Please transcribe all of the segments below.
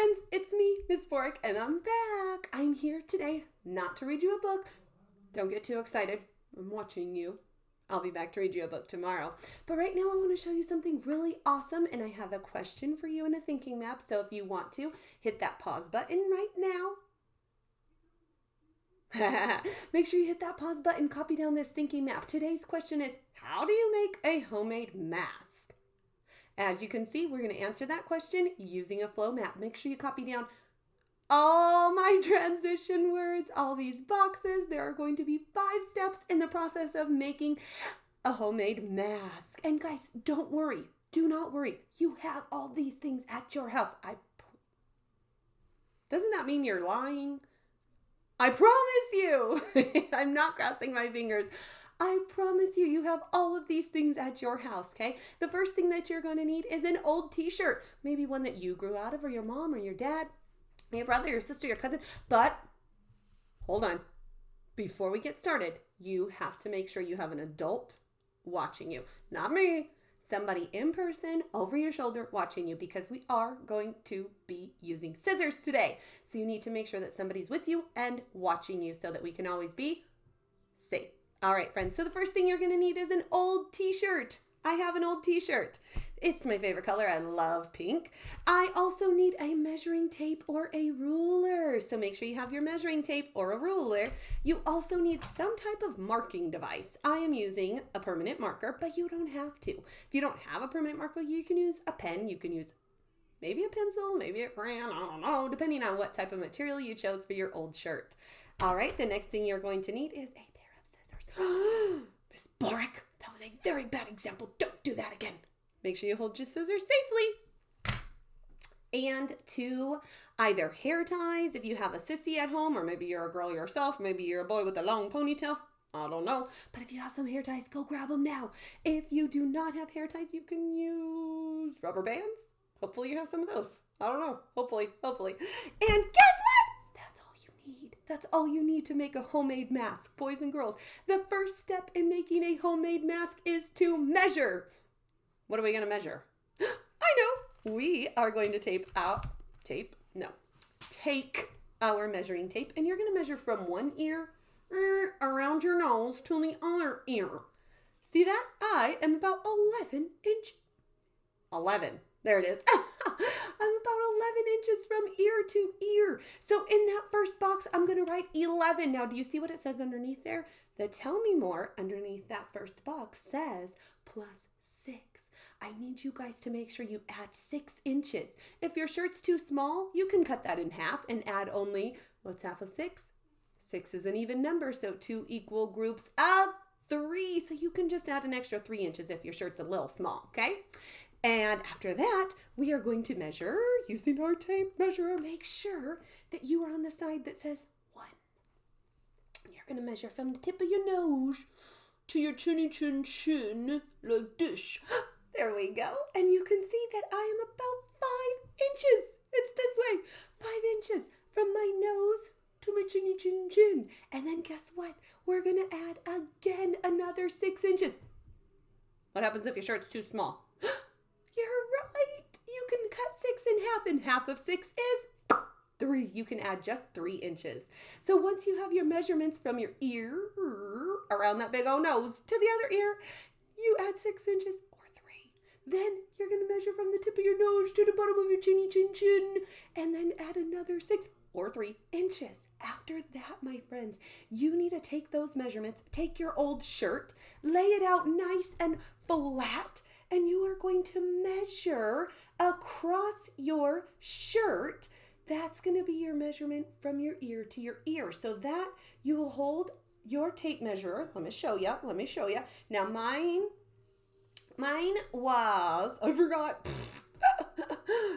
friends, it's me, Miss Borek, and I'm back. I'm here today not to read you a book. Don't get too excited. I'm watching you. I'll be back to read you a book tomorrow. But right now I want to show you something really awesome, and I have a question for you and a thinking map. So if you want to, hit that pause button right now. Make sure you hit that pause button, copy down this thinking map. Today's question is, how do you make a homemade mask? As you can see, we're going to answer that question using a flow map. Make sure you copy down all my transition words, all these boxes. There are going to be 5 steps in the process of making a homemade mask. And guys, don't worry. Do not worry. You have all these things at your house. Doesn't that mean you're lying? I promise you. I'm not crossing my fingers. I promise you, you have all of these things at your house, okay? The first thing that you're going to need is an old t-shirt. Maybe one that you grew out of, or your mom or your dad, your brother, your sister, your cousin. But hold on. Before we get started, you have to make sure you have an adult watching you. Not me. Somebody in person, over your shoulder, watching you, because we are going to be using scissors today. So you need to make sure that somebody's with you and watching you so that we can always be safe. All right, friends, so the first thing you're going to need is an old t-shirt. I have an old t-shirt. It's my favorite color. I love pink. I also need a measuring tape or a ruler. So make sure you have your measuring tape or a ruler. You also need some type of marking device. I am using a permanent marker, but you don't have to. If you don't have a permanent marker, you can use a pen. You can use maybe a pencil, maybe a crayon, I don't know, depending on what type of material you chose for your old shirt. All right, the next thing you're going to need is a Miss Borek, that was a very bad example. Don't do that again. Make sure you hold your scissors safely. And 2 either hair ties, if you have a sissy at home, or maybe you're a girl yourself, maybe you're a boy with a long ponytail. I don't know. But if you have some hair ties, go grab them now. If you do not have hair ties, you can use rubber bands. Hopefully you have some of those. I don't know. Hopefully. And guess what? That's all you need to make a homemade mask, boys and girls. The first step in making a homemade mask is to measure. What are we going to measure? I know. We are going to take our measuring tape, and you're going to measure from one ear around your nose to the other ear. See that? I am about 11. There it is. I'm about 11 inches from ear to ear. So in that first box, I'm going to write 11. Now, do you see what it says underneath there? The tell me more underneath that first box says +6. I need you guys to make sure you add 6 inches. If your shirt's too small, you can cut that in half and add only, what's half of 6? 6 is an even number, so 2 equal groups of 3. So you can just add an extra 3 inches if your shirt's a little small, okay? And after that, we are going to measure using our tape measure. Make sure that you are on the side that says 1. You're going to measure from the tip of your nose to your chinny chin chin like this. There we go. And you can see that I am about 5 inches. It's this way. 5 inches from my nose to my chinny chin chin. And then guess what? We're going to add again another 6 inches. What happens if your shirt's too small? You're right. You can cut 6 in half, and half of 6 is 3. You can add just 3 inches. So once you have your measurements from your ear around that big old nose to the other ear, you add 6 inches or 3. Then you're going to measure from the tip of your nose to the bottom of your chinny chin chin, and then add another 6 or 3 inches. After that, my friends, you need to take those measurements, take your old shirt, lay it out nice and flat, and you are going to measure across your shirt. That's going to be your measurement from your ear to your ear. So that you will hold your tape measure. Let me show you. Now mine was, I forgot.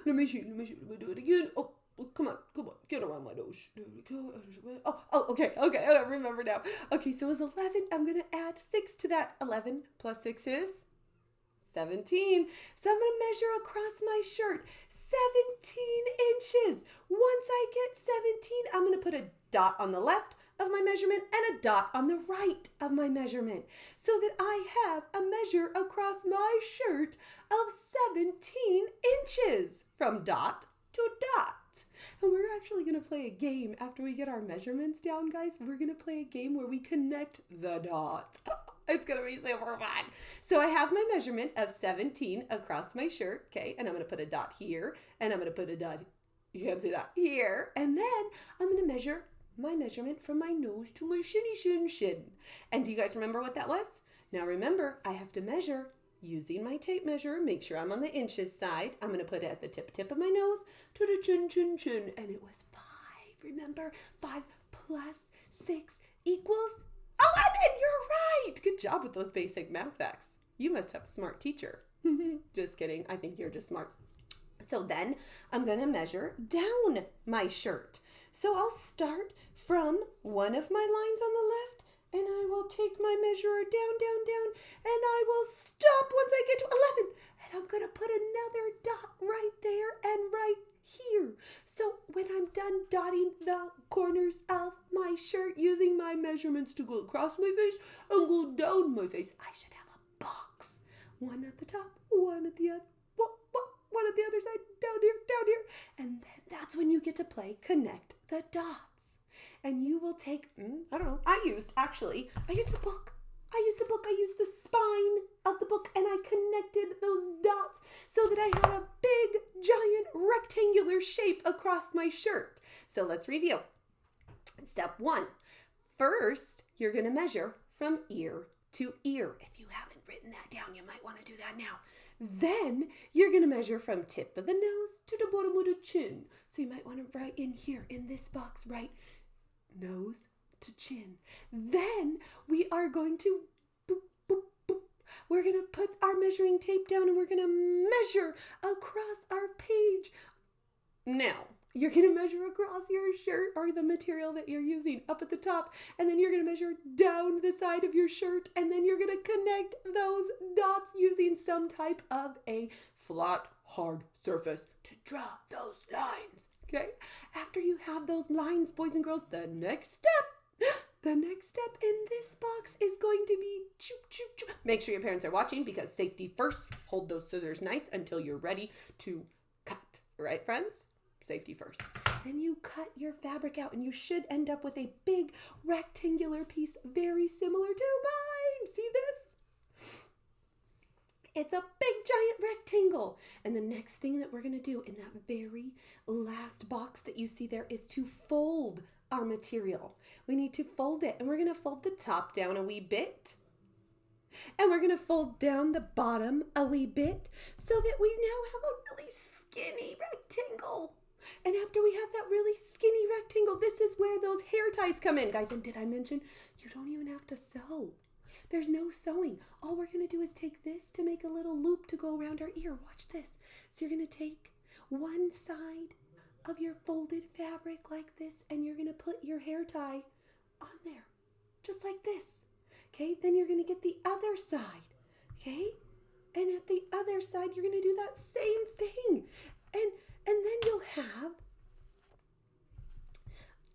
Let me do it again. Oh, come on. Get around my nose. There we go. Oh, okay. I remember now. Okay, so it was 11. I'm going to add 6 to that. 11 plus 6 is 17. So I'm going to measure across my shirt 17 inches. Once I get 17, I'm going to put a dot on the left of my measurement and a dot on the right of my measurement so that I have a measure across my shirt of 17 inches from dot to dot. And we're actually going to play a game after we get our measurements down, guys. We're going to play a game where we connect the dots. It's going to be super fun. So I have my measurement of 17 across my shirt, okay? And I'm going to put a dot here, and I'm going to put a dot, you can't see that, here. And then I'm going to measure my measurement from my nose to my shin. And do you guys remember what that was? Now remember, I have to measure using my tape measure. Make sure I'm on the inches side. I'm going to put it at the tip of my nose to the chin. And it was 5. Remember, 5 plus 6 equals 11. You're right. Good job with those basic math facts. You must have a smart teacher. Just kidding. I think you're just smart. So then I'm going to measure down my shirt. So I'll start from one of my lines on the left, and I will take my measurer down, and I will stop once I get to 11. And I'm going to put another dot right there and right here. So when I'm done dotting the corners of my shirt using my measurements to go across my face and go down my face, I should have a box. One at the top, one at the other. One at the other side, down here. And then that's when you get to play Connect the Dots. And you will take, I used a book. I used the spine of the book, and I connected those dots so that I had a big, giant, rectangular shape across my shirt. So let's review. Step 1. First, you're going to measure from ear to ear. If you haven't written that down, you might want to do that now. Then you're going to measure from tip of the nose to the bottom of the chin. So you might want to write in here in this box, write nose to chin. Then we are going to we're going to put our measuring tape down, and we're going to measure across our page. Now, you're going to measure across your shirt or the material that you're using up at the top, and then you're going to measure down the side of your shirt, and then you're going to connect those dots using some type of a flat, hard surface to draw those lines, okay? After you have those lines, boys and girls, the next step in this box is going to be Make sure your parents are watching, because safety first. Hold those scissors nice until you're ready to cut, right, friends? Safety first. Then you cut your fabric out, and you should end up with a big rectangular piece very similar to mine. See this? It's a big giant rectangle. And the next thing that we're going to do in that very last box that you see there is to fold our material. We need to fold it, and we're going to fold the top down a wee bit. And we're going to fold down the bottom a wee bit so that we now have a really skinny rectangle. And after we have that really skinny rectangle, this is where those hair ties come in. Guys, and did I mention you don't even have to sew? There's no sewing. All we're going to do is take this to make a little loop to go around our ear. Watch this. So you're going to take one side of your folded fabric like this, and you're going to put your hair tie on there, just like this. Okay, then you're going to get the other side. Okay, and at the other side, you're going to do that same thing. And then you'll have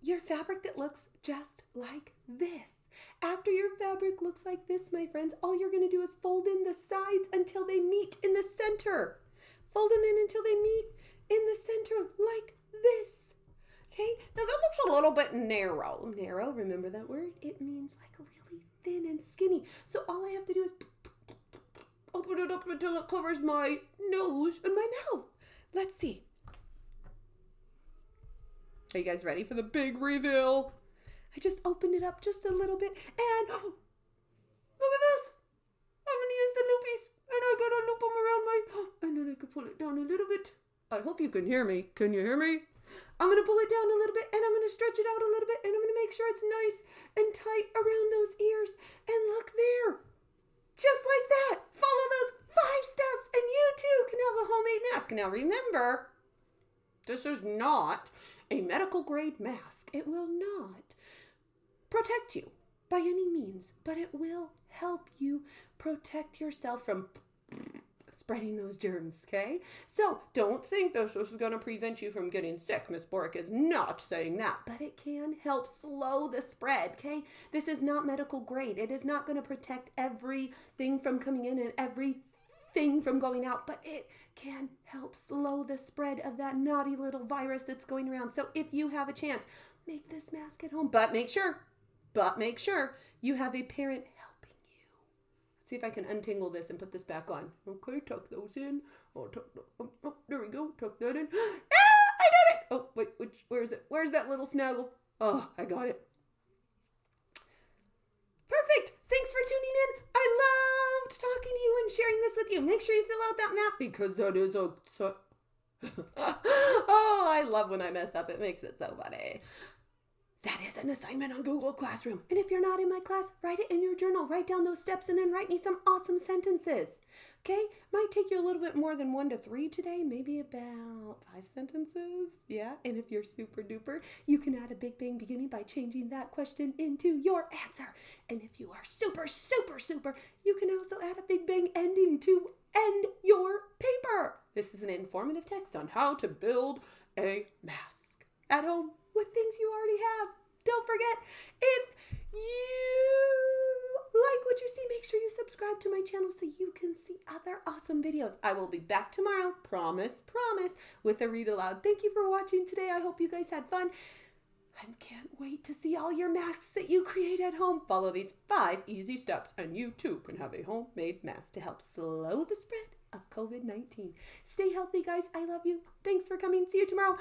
your fabric that looks just like this. After your fabric looks like this, my friends, all you're going to do is fold in the sides until they meet in the center. Fold them in until they meet in the center like this. Okay, now that looks a little bit narrow. Narrow, remember that word? It means like really thin and skinny. So all I have to do is open it up until it covers my nose and my mouth. Let's see. Are you guys ready for the big reveal? I just opened it up just a little bit, and look at this. I'm going to use the loopies, and I got to loop them around and then I can pull it down a little bit. I hope you can hear me. Can you hear me? I'm going to pull it down a little bit, and I'm going to stretch it out a little bit, and I'm going to make sure it's nice and tight around those ears. And look there. Just like that. Follow those 5 steps, and you too can have a homemade mask. Now remember, this is not a medical grade mask. It will not protect you by any means, but it will help you protect yourself from spreading those germs, okay? So don't think this is going to prevent you from getting sick. Miss Borek is not saying that, but it can help slow the spread, okay? This is not medical grade. It is not going to protect everything from coming in and everything thing from going out, but it can help slow the spread of that naughty little virus that's going around. So if you have a chance, make this mask at home, but make sure you have a parent helping you. Let's see if I can untangle this and put this back on. Okay, tuck those in. Oh, there we go. Tuck that in. Ah, I did it. Oh, wait, where is it? Where's that little snuggle? Oh, I got it. Perfect. Thanks for tuning in. I loved talking to you and sharing this with you. Make sure you fill out that map because that is oh, I love when I mess up. It makes it so funny. That is an assignment on Google Classroom. And if you're not in my class, write it in your journal. Write down those steps and then write me some awesome sentences. Okay? Might take you a little bit more than 1 to 3 today. Maybe about 5 sentences. Yeah? And if you're super duper, you can add a big bang beginning by changing that question into your answer. And if you are super, super, super, you can also add a big bang ending to end your paper. This is an informative text on how to build a mask at home with things you already have. Don't forget, if you like what you see, make sure you subscribe to my channel so you can see other awesome videos. I will be back tomorrow, promise, with a read aloud. Thank you for watching today. I hope you guys had fun. I can't wait to see all your masks that you create at home. Follow these 5 easy steps and you too can have a homemade mask to help slow the spread of COVID-19. Stay healthy, guys. I love you. Thanks for coming. See you tomorrow.